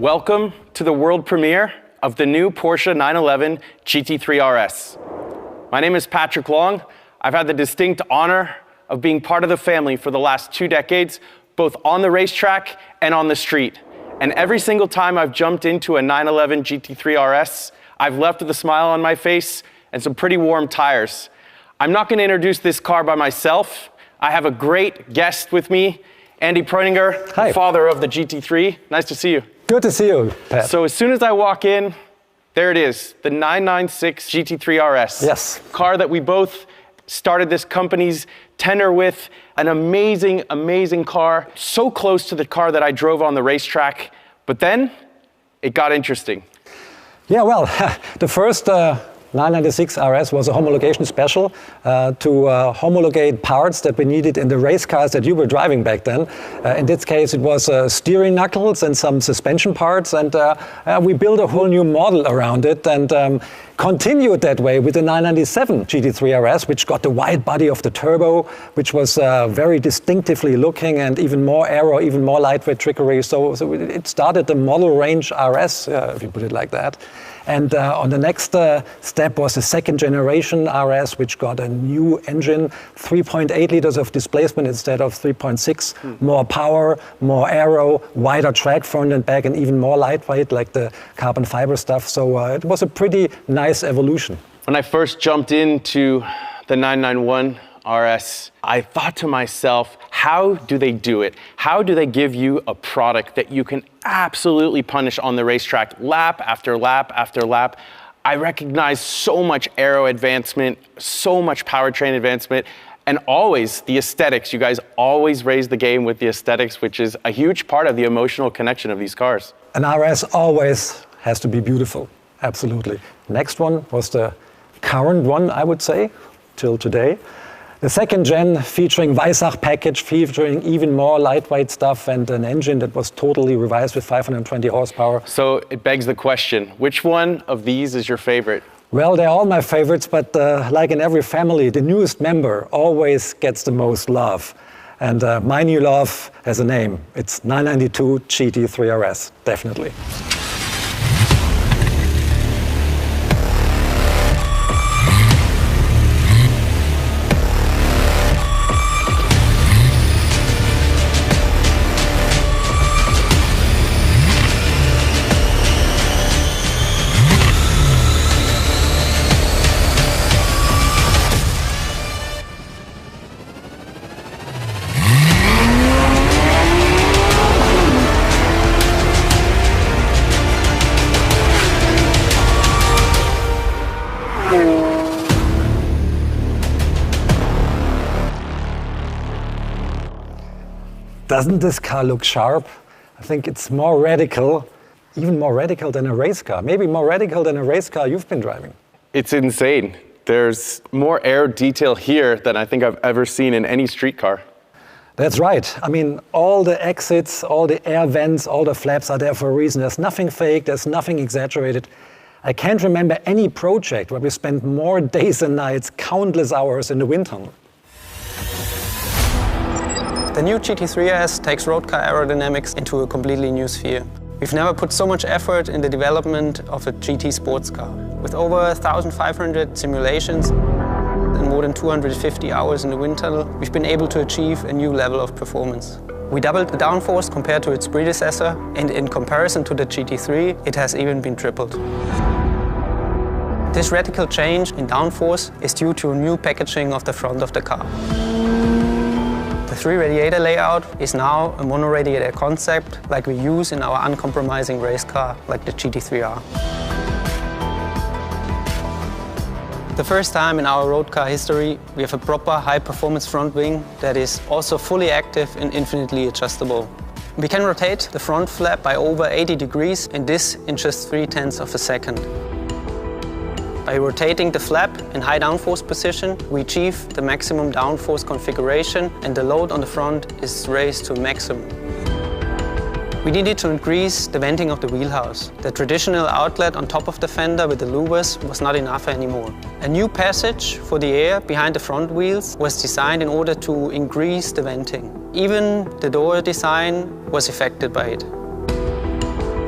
Welcome to the world premiere of the new Porsche 911 GT3 RS. My name is Patrick Long. I've had the distinct honor of being part of the family for the last 2 decades, both on the racetrack and on the street. And every single time I've jumped into a 911 GT3 RS, I've left with a smile on my face and some pretty warm tires. I'm not going to introduce this car by myself. I have a great guest with me, Andy Preuninger, Hi. Father of the GT3. Nice to see you. Good to see you, Pat. So as soon as I walk in, there it is, the 996 GT3 RS. Yes. Car that we both started this company's tenure with. An amazing, amazing car. So close to the car that I drove on the racetrack. But then it got interesting. Yeah, well, the first 996 RS was a homologation special to homologate parts that we needed in the race cars that you were driving back then. In this case, it was steering knuckles and some suspension parts, and we built a whole new model around it and continued that way with the 997 GT3 RS, which got the wide body of the turbo, which was very distinctively looking, and even more aero, even more lightweight trickery. So it started the model range RS, if you put it like that. And on the next step was the second generation RS, which got a new engine, 3.8 liters of displacement instead of 3.6, more power, more aero, wider track front and back, and even more lightweight, like the carbon fiber stuff. So it was a pretty nice evolution. When I first jumped into the 991 RS, I thought to myself, how do they do it? How do they give you a product that you can absolutely punish on the racetrack lap after lap after lap? I recognize so much aero advancement, so much powertrain advancement, and always the aesthetics. You guys always raise the game with the aesthetics, which is a huge part of the emotional connection of these cars. An RS always has to be beautiful, absolutely. Next one was the current one, I would say, till today. The second gen featuring Weissach package, featuring even more lightweight stuff and an engine that was totally revised with 520 horsepower. So it begs the question, which one of these is your favorite? Well, they're all my favorites, but like in every family, the newest member always gets the most love. And my new love has a name. It's 992 GT3 RS, definitely. Doesn't this car look sharp? I think it's more radical, even more radical than a race car. Maybe more radical than a race car you've been driving. It's insane. There's more aero detail here than I think I've ever seen in any street car. That's right. I mean, all the exits, all the air vents, all the flaps are there for a reason. There's nothing fake, there's nothing exaggerated. I can't remember any project where we spent more days and nights, countless hours in the wind tunnel. The new GT3 RS takes road car aerodynamics into a completely new sphere. We've never put so much effort in the development of a GT sports car. With over 1,500 simulations and more than 250 hours in the wind tunnel, we've been able to achieve a new level of performance. We doubled the downforce compared to its predecessor, and in comparison to the GT3, it has even been tripled. This radical change in downforce is due to a new packaging of the front of the car. The 3-radiator layout is now a mono-radiator concept like we use in our uncompromising race car, like the GT3R. The first time in our road car history, we have a proper high-performance front wing that is also fully active and infinitely adjustable. We can rotate the front flap by over 80 degrees, and this in just 0.3 of a second. By rotating the flap in high downforce position, we achieve the maximum downforce configuration, and the load on the front is raised to a maximum. We needed to increase the venting of the wheelhouse. The traditional outlet on top of the fender with the louvers was not enough anymore. A new passage for the air behind the front wheels was designed in order to increase the venting. Even the door design was affected by it.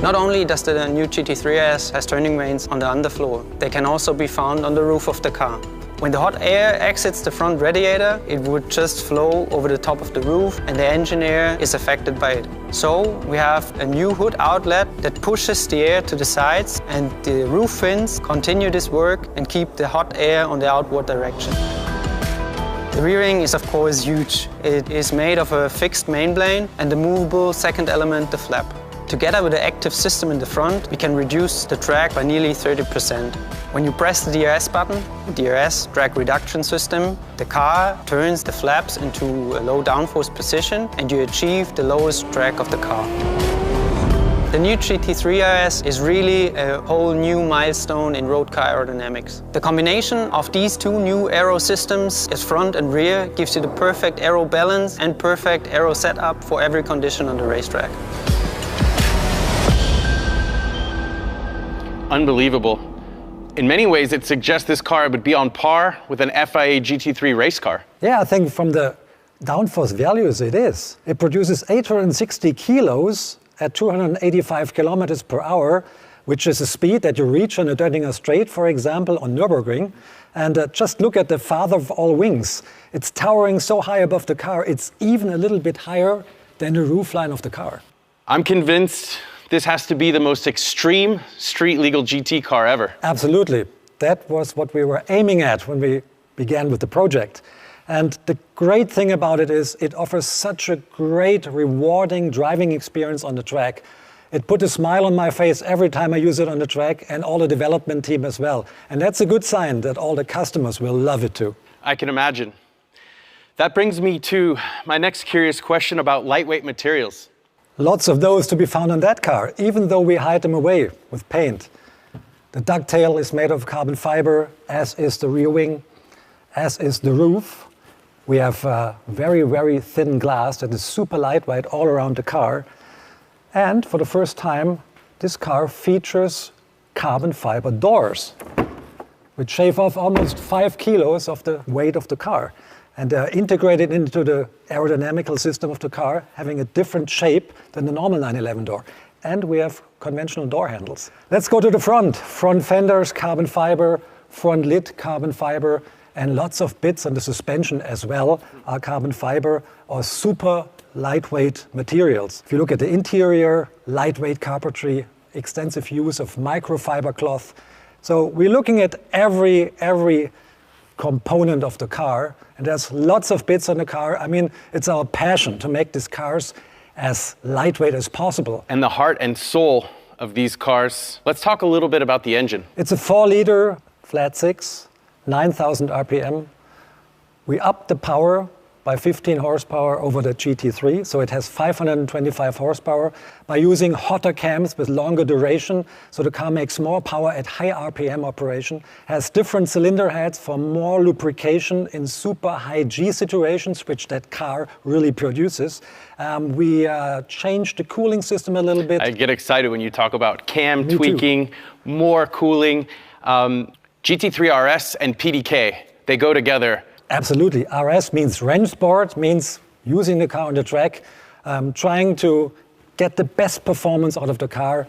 Not only does the new GT3 RS has turning vanes on the underfloor, they can also be found on the roof of the car. When the hot air exits the front radiator, it would just flow over the top of the roof and the engine air is affected by it. So we have a new hood outlet that pushes the air to the sides, and the roof fins continue this work and keep the hot air on the outward direction. The rear wing is of course huge. It is made of a fixed main and the movable second element, the flap. Together with the active system in the front, we can reduce the drag by nearly 30%. When you press the DRS button, the DRS drag reduction system, the car turns the flaps into a low downforce position and you achieve the lowest drag of the car. The new GT3 RS is really a whole new milestone in road car aerodynamics. The combination of these two new aero systems, as front and rear, gives you the perfect aero balance and perfect aero setup for every condition on the racetrack. Unbelievable. In many ways, it suggests this car would be on par with an FIA GT3 race car. Yeah, I think from the downforce values it is. It produces 860 kilos at 285 kilometers per hour, which is a speed that you reach on a Döttinger Straight, for example, on Nürburgring. And just look at the father of all wings. It's towering so high above the car, it's even a little bit higher than the roofline of the car. I'm convinced this has to be the most extreme street-legal GT car ever. Absolutely. That was what we were aiming at when we began with the project. And the great thing about it is it offers such a great, rewarding driving experience on the track. It put a smile on my face every time I use it on the track, and all the development team as well. And that's a good sign that all the customers will love it too. I can imagine. That brings me to my next curious question about lightweight materials. Lots of those to be found on that car, even though we hide them away with paint. The ducktail is made of carbon fiber, as is the rear wing, as is the roof. We have very, very thin glass that is super lightweight all around the car. And for the first time, this car features carbon fiber doors, which shave off almost 5 kilos of the weight of the car. And they're integrated into the aerodynamical system of the car, having a different shape than the normal 911 door. And we have conventional door handles. Let's go to the front. Front fenders, carbon fiber, front lid, carbon fiber, and lots of bits on the suspension as well are carbon fiber or super lightweight materials. If you look at the interior, lightweight carpentry, extensive use of microfiber cloth. So we're looking at every component of the car, and there's lots of bits on the car. I mean, it's our passion to make these cars as lightweight as possible. And the heart and soul of these cars. Let's talk a little bit about the engine. It's a 4-liter flat six, 9,000 RPM. We upped the power by 15 horsepower over the GT3, so it has 525 horsepower by using hotter cams with longer duration, so the car makes more power at high RPM operation, has different cylinder heads for more lubrication in super high G situations, which that car really produces. We changed the cooling system a little bit. I get excited when you talk about cam tweaking, more cooling. GT3 RS and PDK, they go together. Absolutely. RS means range sport, means using the car on the track, trying to get the best performance out of the car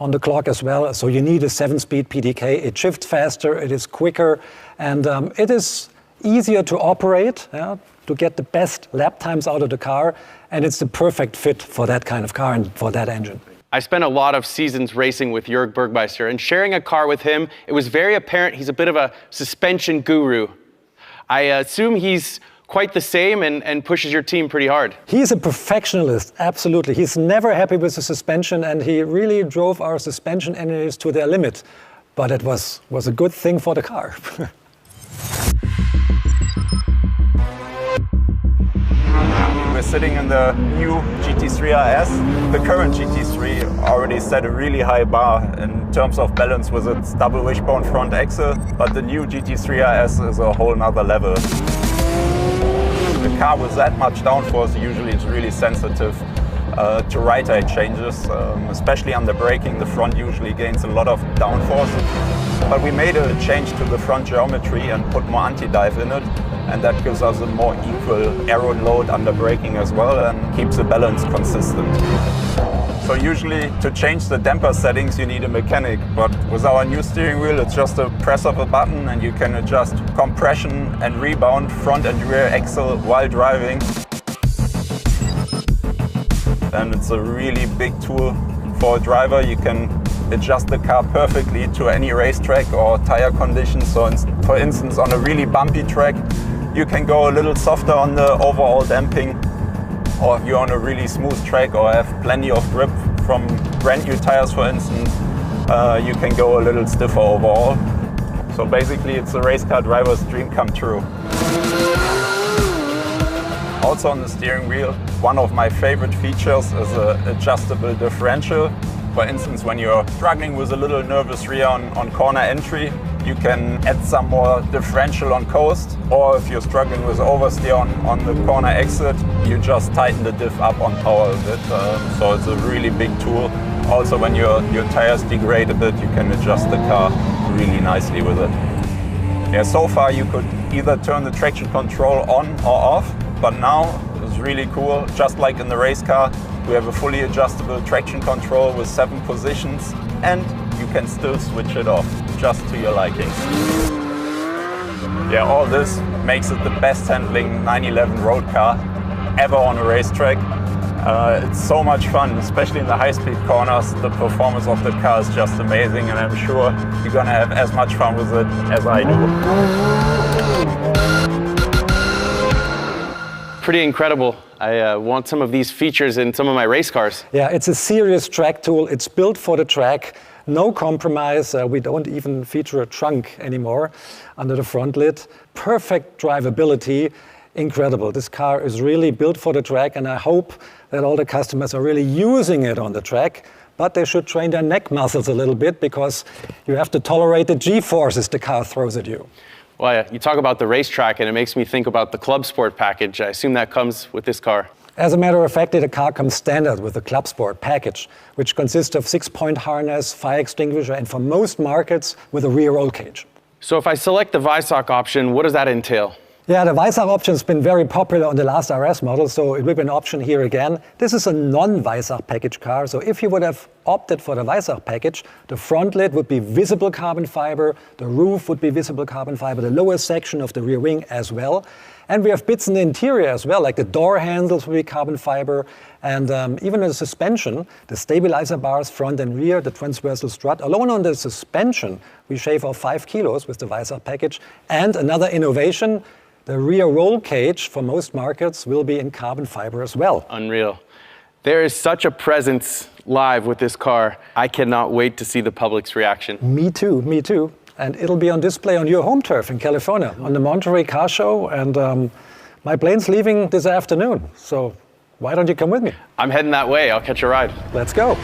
on the clock as well. So you need a 7-speed PDK. It shifts faster, it is quicker, and it is easier to operate, to get the best lap times out of the car, and it's the perfect fit for that kind of car and for that engine. I spent a lot of seasons racing with Jörg Bergmeister, and sharing a car with him, it was very apparent he's a bit of a suspension guru. I assume he's quite the same and pushes your team pretty hard. He's a perfectionist, absolutely. He's never happy with the suspension, and he really drove our suspension energies to their limit. But it was a good thing for the car. We're sitting in the new GT3 RS. The current GT3 already set a really high bar in terms of balance with its double wishbone front axle, but the new GT3 RS is a whole nother level. The car with that much downforce usually is really sensitive to right height changes, especially under braking. The front usually gains a lot of downforce. But we made a change to the front geometry and put more anti-dive in it, and that gives us a more equal aero load under braking as well and keeps the balance consistent. So usually to change the damper settings you need a mechanic, but with our new steering wheel it's just a press of a button and you can adjust compression and rebound, front and rear axle while driving. And it's a really big tool for a driver. You can adjust the car perfectly to any racetrack or tire conditions. So for instance, on a really bumpy track, you can go a little softer on the overall damping. Or if you're on a really smooth track or have plenty of grip from brand new tires, for instance, you can go a little stiffer overall. So basically it's a race car driver's dream come true. Also on the steering wheel, one of my favorite features is an adjustable differential. For instance, when you're struggling with a little nervous rear on corner entry, you can add some more differential on coast. Or if you're struggling with oversteer on the corner exit, you just tighten the diff up on power a bit. So it's a really big tool. Also when your tires degrade a bit, you can adjust the car really nicely with it. Yeah, so far you could either turn the traction control on or off, but now it's really cool. Just like in the race car, we have a fully adjustable traction control with 7 positions, and you can still switch it off, just to your liking. Yeah, all this makes it the best handling 911 road car ever on a racetrack. It's so much fun, especially in the high-speed corners. The performance of the car is just amazing, and I'm sure you're gonna have as much fun with it as I do. Pretty incredible. I want some of these features in some of my race cars. Yeah, it's a serious track tool. It's built for the track. No compromise. We don't even feature a trunk anymore under the front lid. Perfect drivability. Incredible. This car is really built for the track, and I hope that all the customers are really using it on the track. But they should train their neck muscles a little bit, because you have to tolerate the G-forces the car throws at you. Well, you talk about the racetrack, and it makes me think about the Club Sport package. I assume that comes with this car. As a matter of fact, the car comes standard with the Club Sport package, which consists of 6-point harness, fire extinguisher, and for most markets with a rear roll cage. So if I select the Weissach option, what does that entail? Yeah, the Weissach option has been very popular on the last RS model, so it will be an option here again. This is a non-Weissach package car, so if you would have opted for the Weissach package, the front lid would be visible carbon fiber, the roof would be visible carbon fiber, the lower section of the rear wing as well. And we have bits in the interior as well, like the door handles will be carbon fiber, and even the suspension, the stabilizer bars front and rear, the transversal strut. Alone on the suspension, we shave off 5 kilos with the Weissach package. And another innovation, the rear roll cage for most markets will be in carbon fiber as well. Unreal. There is such a presence live with this car. I cannot wait to see the public's reaction. Me too, me too. And it'll be on display on your home turf in California, on the Monterey Car Show. And my plane's leaving this afternoon, so why don't you come with me? I'm heading that way. I'll catch a ride. Let's go.